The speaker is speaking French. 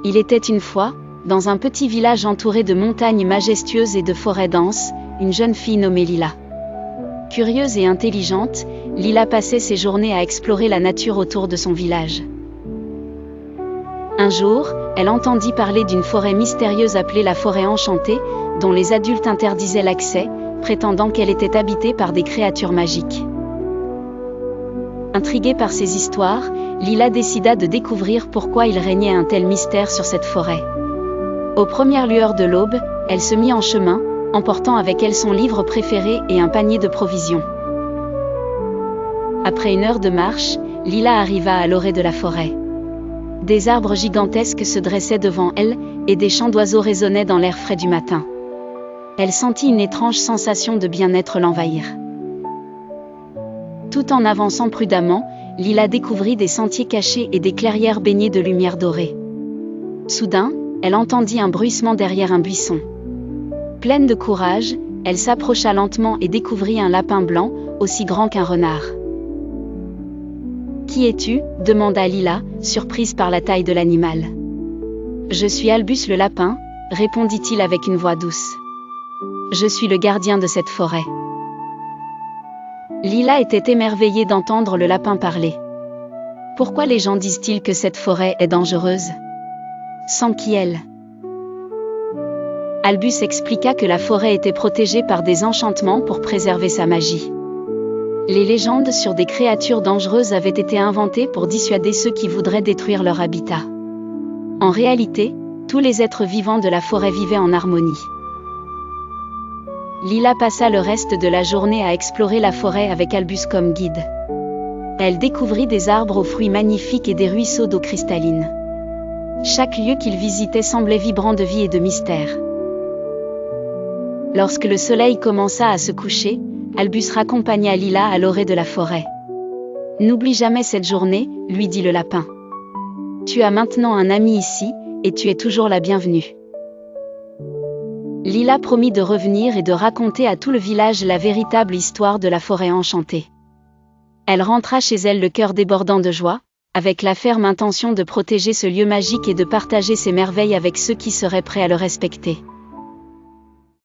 Il était une fois, dans un petit village entouré de montagnes majestueuses et de forêts denses, une jeune fille nommée Lila. Curieuse et intelligente, Lila passait ses journées à explorer la nature autour de son village. Un jour, elle entendit parler d'une forêt mystérieuse appelée la forêt enchantée, dont les adultes interdisaient l'accès, prétendant qu'elle était habitée par des créatures magiques. Intriguée par ces histoires, Lila décida de découvrir pourquoi il régnait un tel mystère sur cette forêt. Aux premières lueurs de l'aube, elle se mit en chemin, emportant avec elle son livre préféré et un panier de provisions. Après une heure de marche, Lila arriva à l'orée de la forêt. Des arbres gigantesques se dressaient devant elle, et des chants d'oiseaux résonnaient dans l'air frais du matin. Elle sentit une étrange sensation de bien-être l'envahir. Tout en avançant prudemment, Lila découvrit des sentiers cachés et des clairières baignées de lumière dorée. Soudain, elle entendit un bruissement derrière un buisson. Pleine de courage, elle s'approcha lentement et découvrit un lapin blanc, aussi grand qu'un renard. « Qui es-tu » demanda Lila, surprise par la taille de l'animal. « Je suis Albus le lapin » répondit-il avec une voix douce. « Je suis le gardien de cette forêt. » Lila était émerveillée d'entendre le lapin parler. « Pourquoi les gens disent-ils que cette forêt est dangereuse ? Sans qui elle ?» Albus expliqua que la forêt était protégée par des enchantements pour préserver sa magie. Les légendes sur des créatures dangereuses avaient été inventées pour dissuader ceux qui voudraient détruire leur habitat. En réalité, tous les êtres vivants de la forêt vivaient en harmonie. Lila passa le reste de la journée à explorer la forêt avec Albus comme guide. Elle découvrit des arbres aux fruits magnifiques et des ruisseaux d'eau cristalline. Chaque lieu qu'il visitait semblait vibrant de vie et de mystère. Lorsque le soleil commença à se coucher, Albus raccompagna Lila à l'orée de la forêt. « N'oublie jamais cette journée » lui dit le lapin. « Tu as maintenant un ami ici, et tu es toujours la bienvenue. » Lila promit de revenir et de raconter à tout le village la véritable histoire de la forêt enchantée. Elle rentra chez elle le cœur débordant de joie, avec la ferme intention de protéger ce lieu magique et de partager ses merveilles avec ceux qui seraient prêts à le respecter.